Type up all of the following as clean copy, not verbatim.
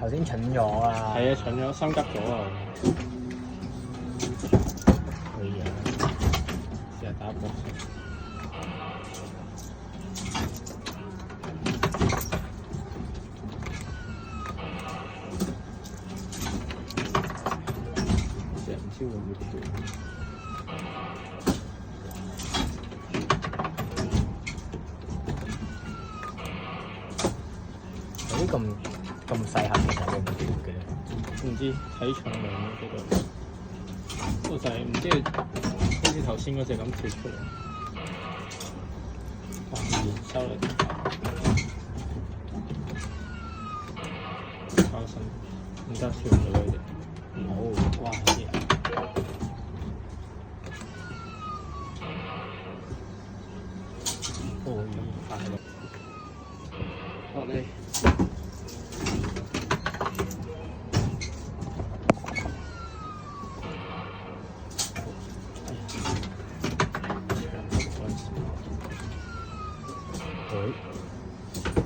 頭先蠢咗啊！係啊，蠢咗，心急咗啊！可以啊！試下打波先。試下唔知會唔會斷？有啲咁細盒其實會唔會斷嘅？唔知睇重量咯，呢個就係唔知好似頭先嗰隻咁跳出嚟，哇！收嚟收身，唔得跳唔到佢哋，冇哇！啲哦，快樂落嚟。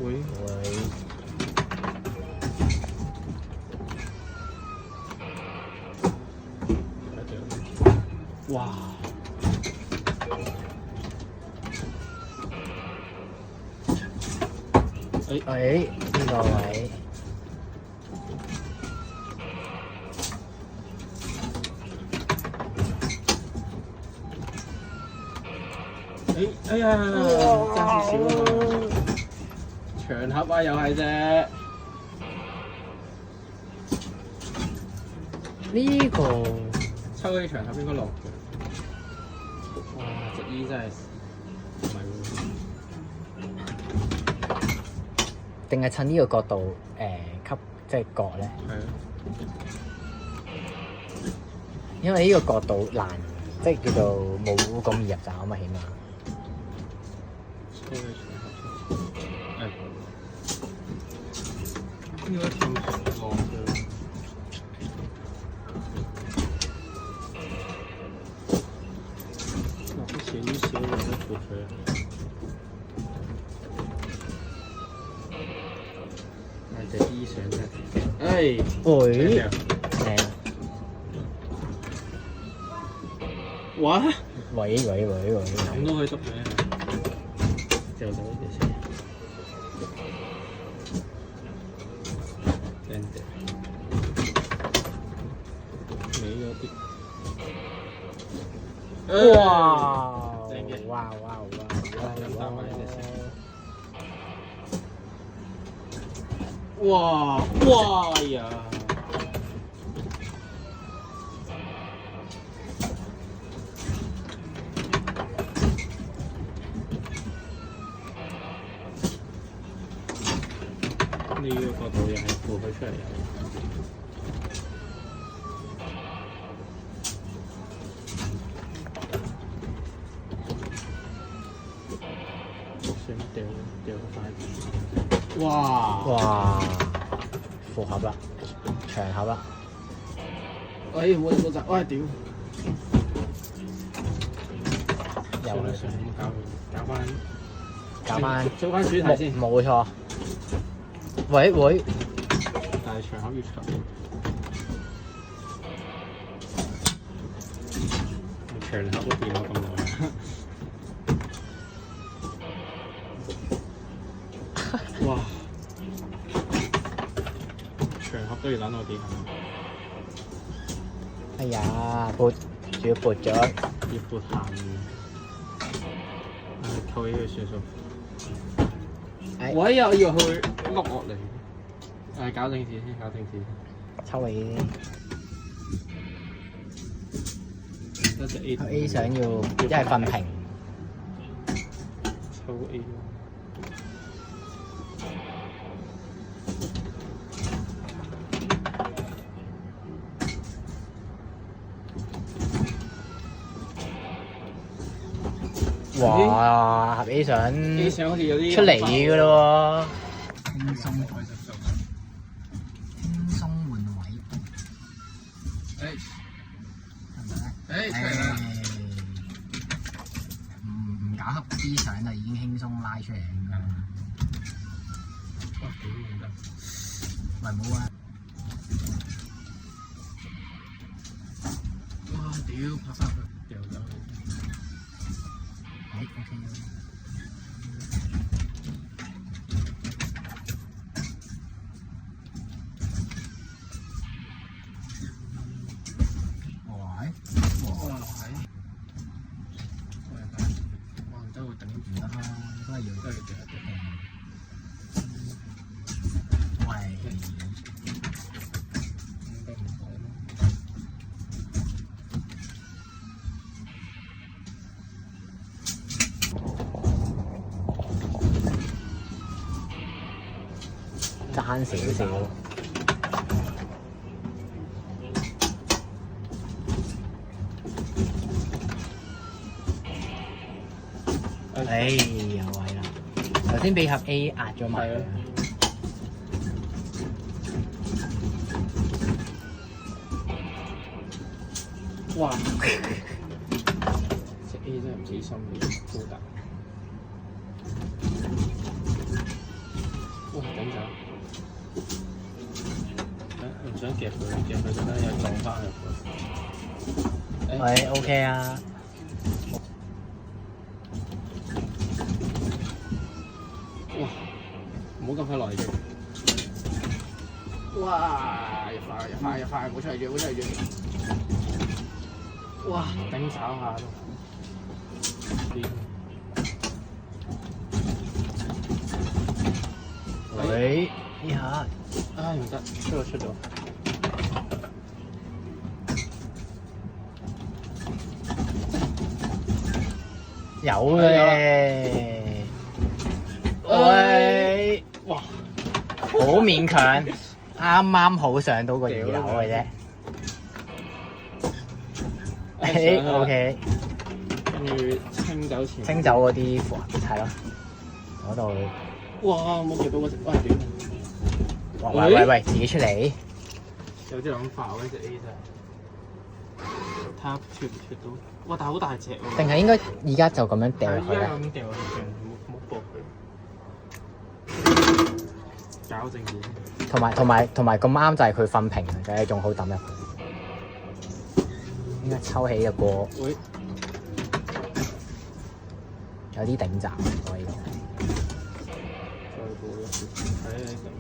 會哇！呢個位哎呀，爭少少啊！長盒啊，又係啫。呢個抽起長盒應該落嘅。哇！隻衣真係唔係喎。定係趁呢個角度吸即係割咧？係啊。因為呢個角度難，即係叫做冇咁易入閘啊嘛，起碼。抽起長盒先。應該跳長落嘅。落得少少，落得闊佢。隻衣上真係，喂，哇！喂，咁都可以執嘅，掉走呢啲先。靚啲，尾嗰啲。哇！正嘅。哇！咁打埋呢隻先。哇！哎呀！呢個角度又係扶佢出嚟又。想掉快啲。哇！符合啦，長盒啦。哎，冇集，喂屌！又係上搞翻做翻主題先。冇錯。喂，但係長盒要長。長盒都變咗咁耐。哇！長盒都要等我點？哎呀，仲要撥咗，要撥下面。扣起佢算數。喂，又要去碌落嚟。搞正字先，搞正字先。抽起得隻 A。A 想要一係瞓平。抽 A。哇！盒 A 相好似有啲出嚟㗎咯喎，輕鬆換位，係咪咧？出嚟啦！唔搞盒啲相就已經輕鬆拉出嚟咁樣。哇！屌唔得，喂冇啊！哇！屌拍翻佢掉走佢。誒 OK 哇！係，哇！唔得會頂唔得啦，都係要都係掉掉。喂，應該唔好咯。爭少少。有位啦，頭先俾盒 A 壓咗埋。哇！隻 A 真係唔死心嘅，高達。哇！頂走！唔想夾佢，夾佢覺得有撞翻入去。喂 OK 啊。哇！唔好咁快落嚟住。哇！入快，唔好出嚟住，唔好出嚟住。哇！頂炒下都。喂，呢下，唉唔得，出咗。有嘅。喂，哇！好勉強，啱好上到個2樓嘅啫。OK。跟住清走前。清走嗰啲符係咯，嗰度。哇！冇夾到嗰隻，哇屌！喂，自己出嚟。有啲諗法喎，呢隻 A 真係。睇下脱唔脱到？哇！但係好大隻喎。定係應該而家就咁樣掉落去咧？咁掉落去，冇搏佢。搞正嘢。同埋咁啱就係佢瞓平嘅，仲好抌入去。應該抽起嘅過。喂。有啲頂閘喎呢度。再過多少？睇你頂。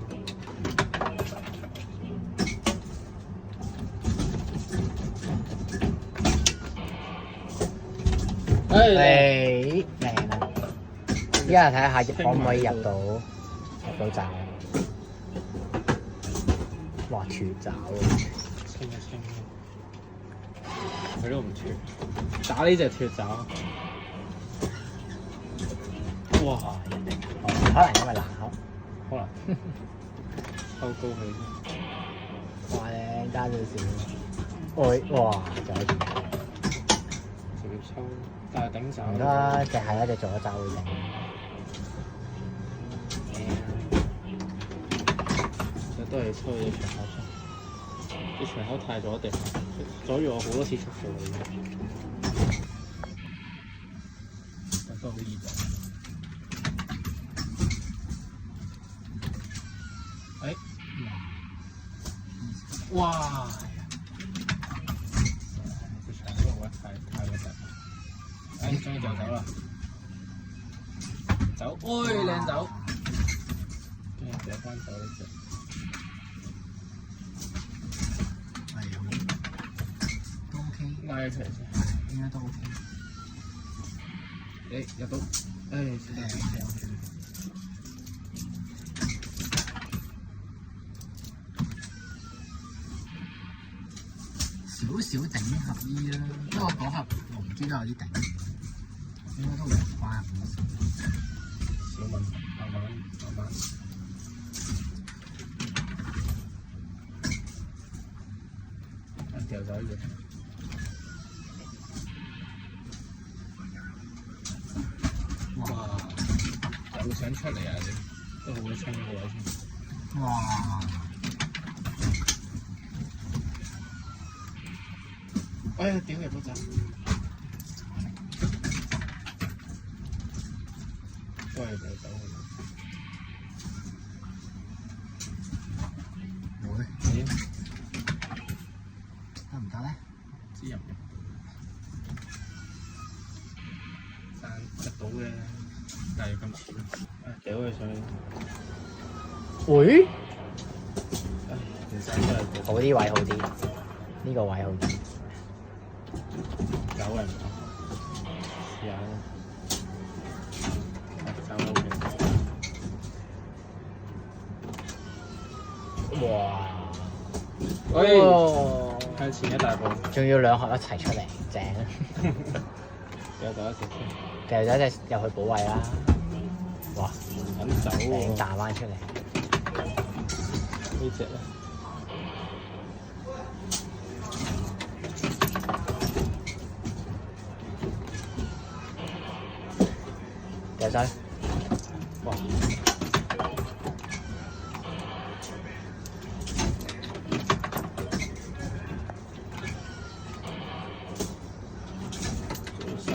靚啊！依家睇下可唔可以入到閘。哇！脱閘喎！清一清。佢都唔脱。打呢隻脱閘。哇！可能因為難口，可能抽高佢先。哇！靚爭少少。喂！哇！就係直接抽，但係頂手。唔得，淨係一隻左手會頂。其實都係抽你場口出，啲場口太左地，阻住我好多次出數嚟嘅。都好易嘅。哇！隻場嗰個位太核突。終於就走啦！走，喂，靚走。跟住掉翻走呢隻。都 OK，拉咗出嚟先。應該都 OK。入到，先得。少頂合衣啦，不過嗰盒我唔知都有啲頂，應該都唔關小問題，慢慢。掉走呢隻。哇！又想出嚟啊！你都好清個位先。哇！哎呀！屌入咗閘。過嚟就走。會咦？得唔得咧？知入嘅，但入到嘅，但係要咁遲。掉佢上去。會？唉，唔使真係好啲位好啲，呢個位好啲。走人啊！有。走 OK。哇！喂，哦向前一大步，仲要兩盒一齊出嚟，正！有第一隻先，掉咗一隻入去保衞啦。哇！肯走喎，彈翻出嚟。呢隻咧，掉仔，哇！收。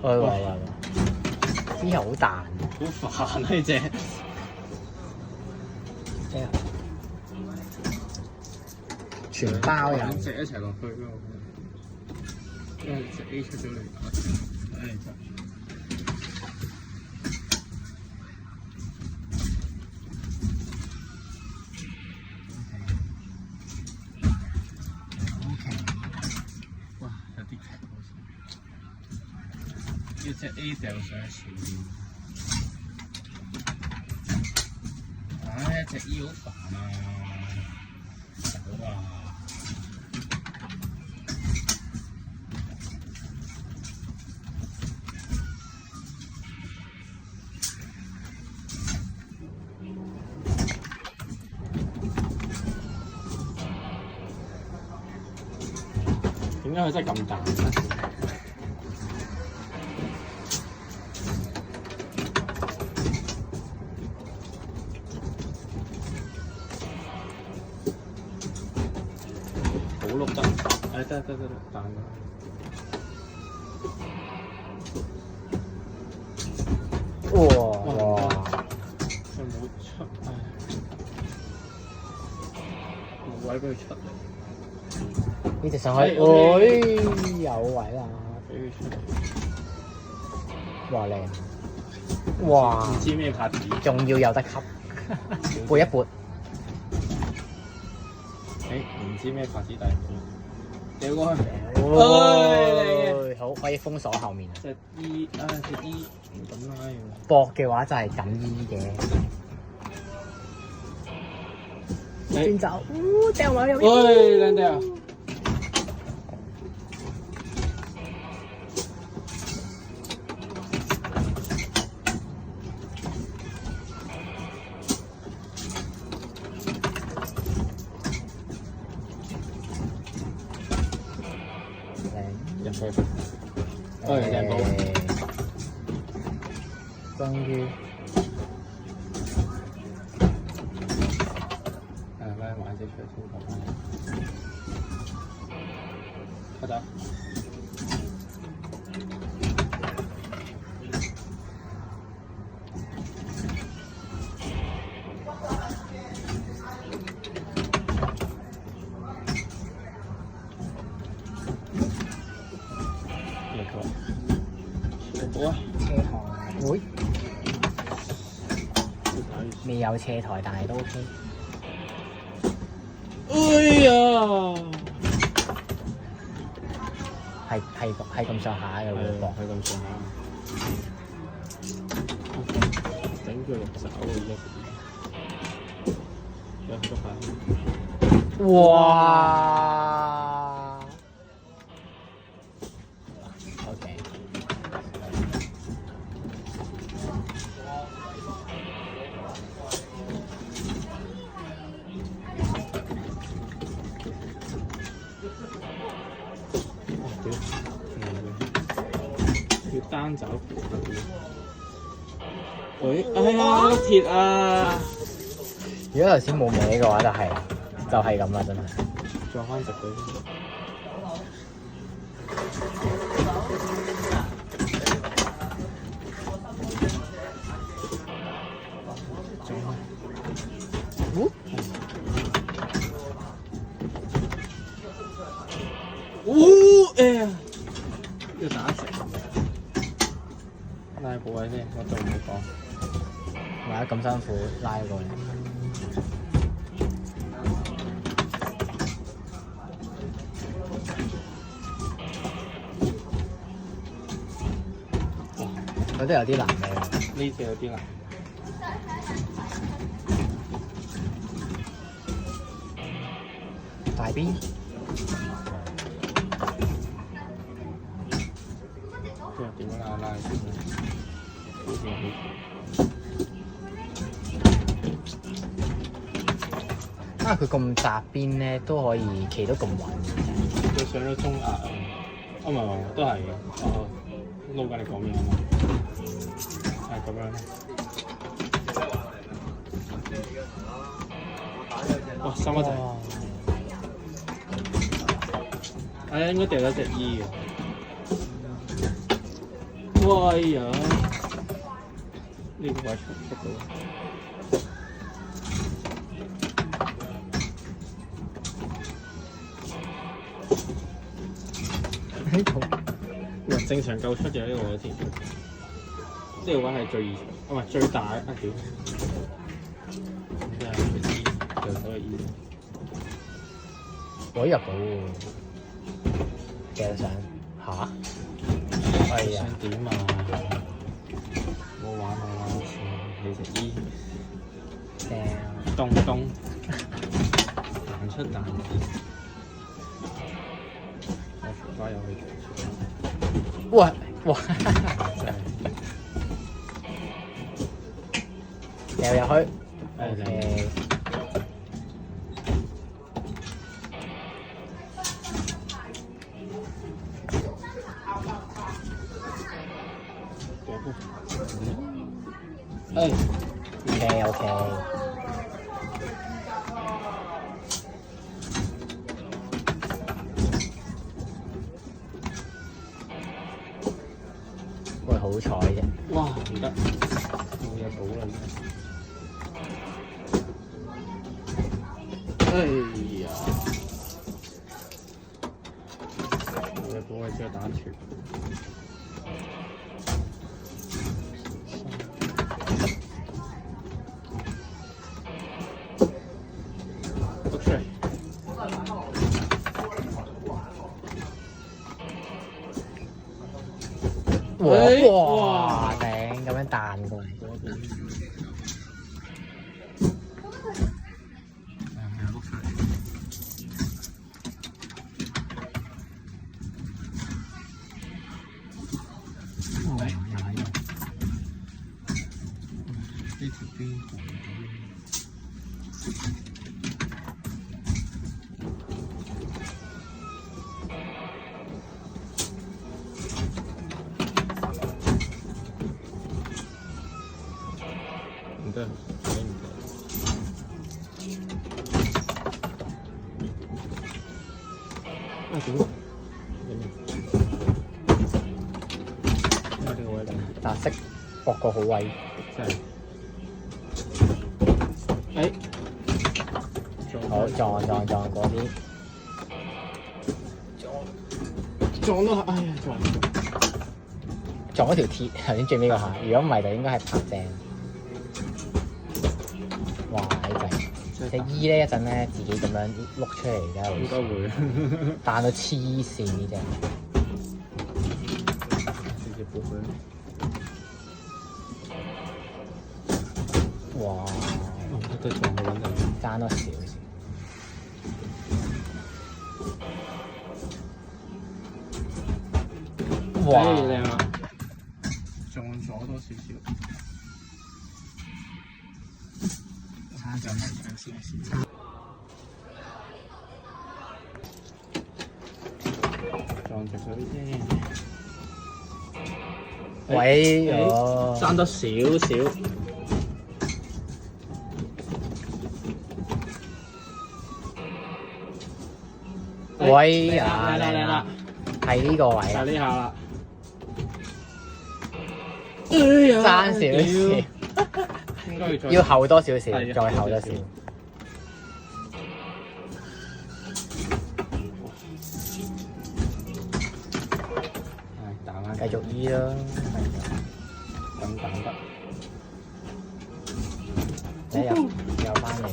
喂，呢好彈，好煩啊！呢隻，全包兩有。隻一齊落去咯，因為隻 A 出咗嚟，唉真。哇，有啲劇好似，一隻 A 掉上去前面，唉，一隻 E 好煩啊，走啊！點解佢真係咁大咧？好碌得，唉得，彈咗。哇！佢冇出，唉，冇位俾佢出嚟。呢隻上去，哎有位啦，俾佢出嚟。哇靚！哇！唔知咩拍子，仲要有得吸，撥一撥。唔知咩拍子，但係掉過去。哦，好，可以封鎖後面。隻 E，隻 E 唔敢拉喎。搏嘅話就係咁醫嘅。轉走，掉埋入面。喂，靚掉！入去，靚寶，終於拉埋隻出嚟先講。開打。好啊！車台會未有車台，但係都 OK。哎呀！係咁上下嘅喎，係咁上下。整佢六手嘅啫，有好多塊。哇！OK。要單爪扶嗰啲。喂，哎呀，鐵啊！如果頭先冇歪嘅話，就係咁啦，真係。撞翻直佢先。哎呀，要打直。拉部位先，我仲唔講。唔係咁辛苦拉過嚟。嗰啲有啲難嘅。呢隻有啲難。大邊？即係點樣拉先？啊！佢咁窄邊咧，都可以企得咁穩。佢上咗中壓啊！唔係，都係嘅。哦，撈緊你講咩啊嘛？係咁樣。哇！深一隻。應該掉咗隻 E 嘅。哇呀！呢個位出到。正常夠出嘅呢個位先，呢個位係最易，唔係最大啊！屌，真係佢 E，右手嘅 E，可以入到喎，掟上嚇，哎呀，想點啊？冇玩我啦，你隻 E，掟咚咚，彈出彈入，我扶花又去出。哇哇！掉入去 ，OK。OK。喂，好彩啫！哇，唔得，冇嘢補啦。哎呀，冇嘢補，我只係打斷。篤出嚟。哇！頂咁樣彈過嚟。呢條邊唔得，睇唔到。啊點啊？呢個位嚟。嗱，識搏個好位。真係。誒，好撞嗰啲。撞到，哎呀撞嗰條鐵，頭先最尾嗰下，如果唔係就應該係拍正。哇！呢隻 E 咧一陣咧自己咁樣碌出嚟㗎，應該會彈到黐線呢隻。直接補佢。哇！都撞好穩定，爭多少少。哇！靚啊！撞咗多少少。差咗係少少。撞望着佢啫。喂，哦，爭得少少。喂啊，嚟啦嚟啦，係呢個位啊，就呢下啦。爭少少，應該要再要後多少少，係再後多少。係打翻繼續醫啦，咁打得。你又翻嚟，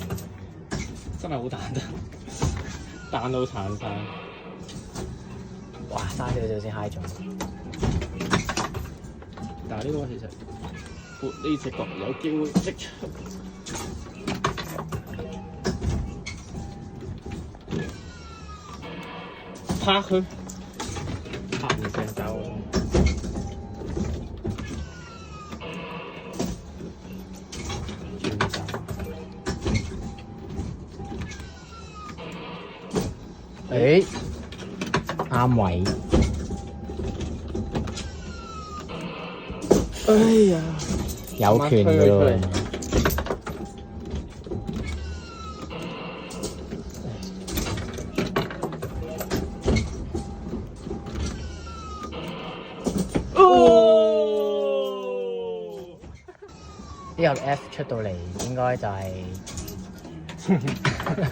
真係好彈得，彈到殘晒。哇！爭少少先 high 中，但係呢個其實撥呢隻角有機會擊出。拍佢，拍唔成就。轉手。誒啱位，哎呀！有權㗎喎。呢個 F 出到嚟應該就係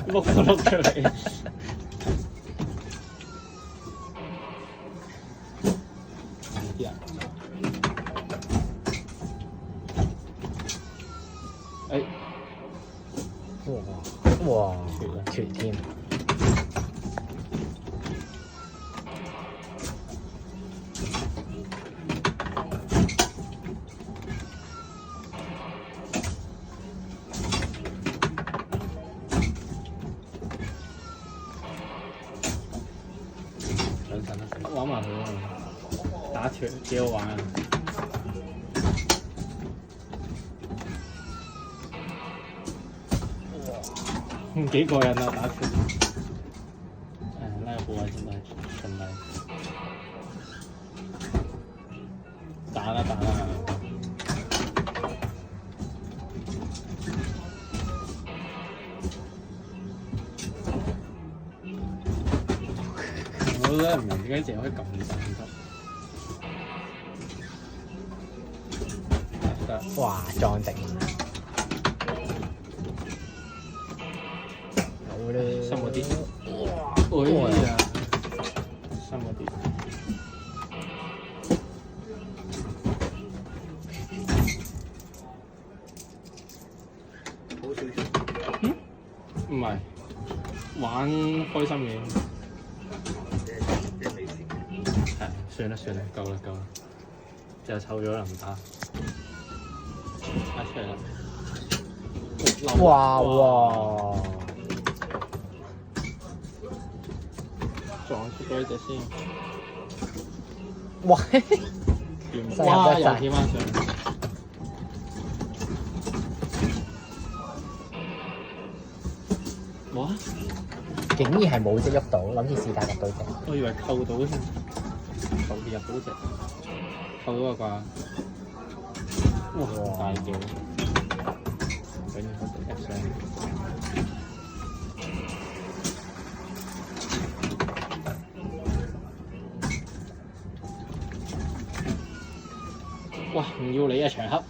碌就碌出嚟。啲人，哇脱添，兩陣啦，玩埋佢咯，打脱幾好玩啊！幾過癮啊！打脱，拉個部位真係順利，打啦！我都唔明點解淨係可以撳得。得，哇撞直，好啦，深嗰啲，哇！哎呀，深嗰啲。好少少，唔係玩開心嘢，即係未試。係算啦，夠啦，就湊咗啦，唔打，打出嚟啦，哇！撞出咗呢隻先，哇！哇！又跳翻上，哇！竟然係冇隻喐到，諗住是但入到隻。我以為扣到先，扣入到隻，扣到個啩，哇！大叫，緊要開一聲。哇！唔要你啊，長黑，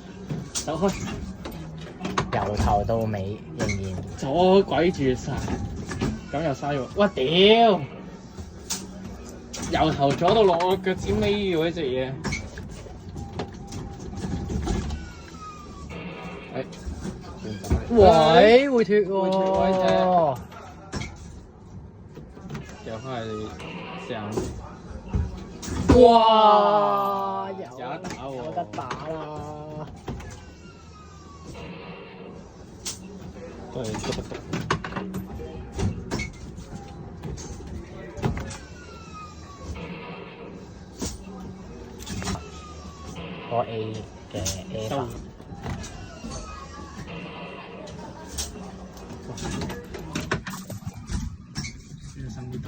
走開！由頭到尾仍然阻鬼住晒，咁又嘥咗。哇屌！由頭阻到落我腳趾尾喎呢隻嘢。喂，會脱會脱喎喎！又翻去上，哇！有有得打喎，有得打啦！都係篤一篤。個 A 嘅 A 法。小心啲篤。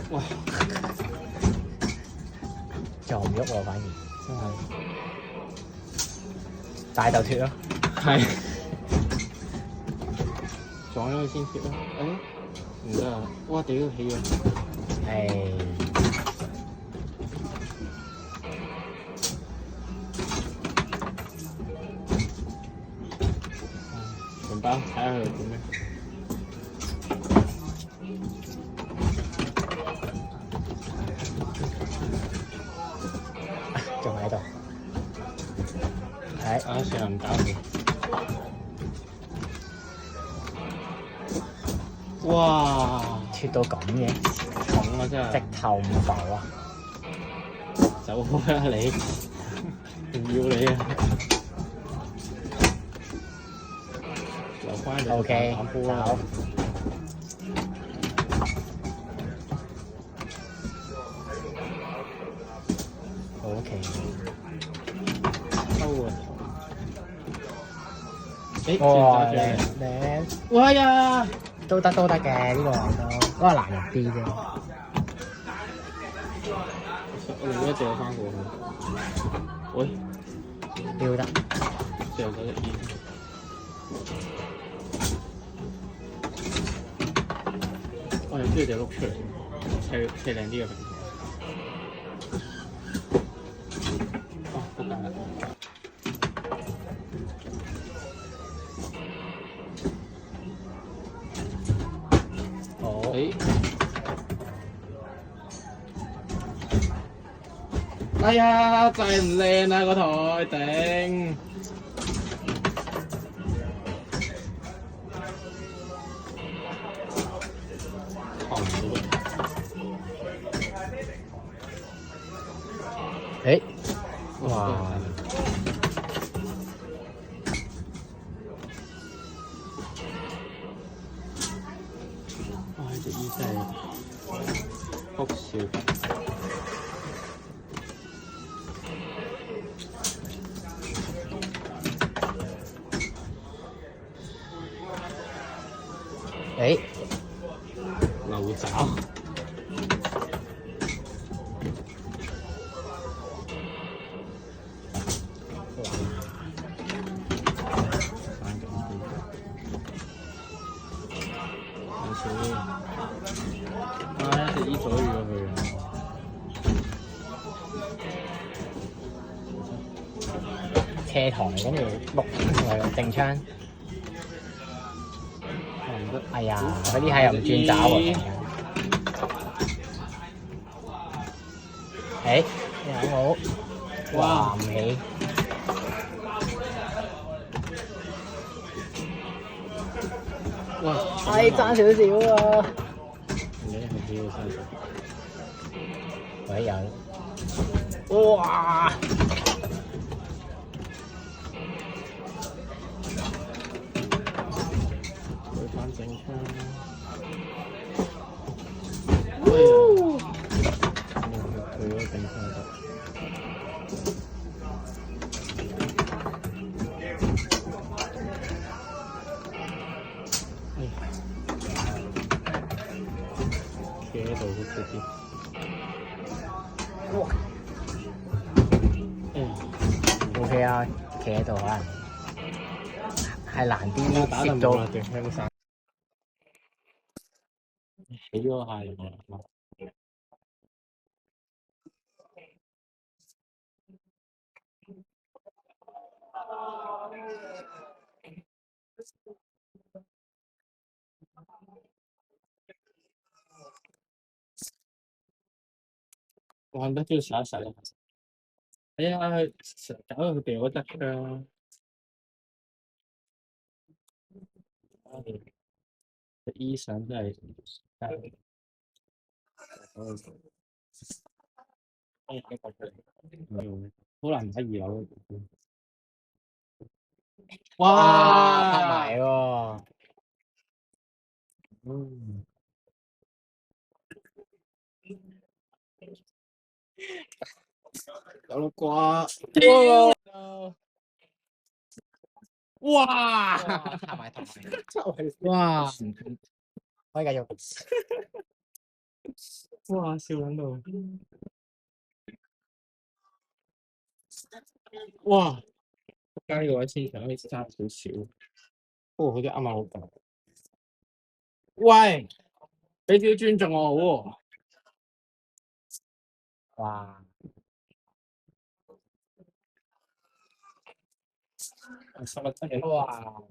哇！就唔喐喎，反而真係大就脱咯。係撞咗佢先脱咯。唔得啊！哇屌起啊！係明白，睇下佢點樣。仲喺度。係啊，算啦，唔搞佢。哇！脱到咁嘅，重啊真係。直頭唔浮啊！走開啦你！唔要你啊！留翻嚟 OK，打波啦走。OK，收啊！誒，哇轉咗靚，哇呀！都得嘅呢個都係難入啲啫。我哋一掉翻過去。喂，標得，掉咗隻煙。我哋中意掉碌出嚟，砌靚啲嘅平台。哇！好緊啊！好，哎呀，就係唔靚啊個台頂。誒，哇！哇！隻醫真係哭笑。誒，漏爪。啊！一隻醫左咗佢啊！斜台跟住碌係正槍。唔得，哎呀，嗰啲係又唔轉爪喎。誒，有冇？哇！唔起。哇！係爭少少啊！唔記得係幾個身上。喂，有。哇！舉翻正槍。佢嗰正槍就。企喺度好直接。哇！OK 啊，企喺度可能係難啲打攝到。對香山。起咗下人啊！玩得就傻傻的。哎呀，搞到佢掉咗得㗎。隻醫生真係好難喺2樓。哇！拍埋喎。有啦啩？哇！插埋頭埋。哇！可以繼續。哇！笑撚到。哇！加呢個位先場可以差少少。不過好似啱啱好夠。喂！俾少尊重我好喎。哇！實物真嘅。哇！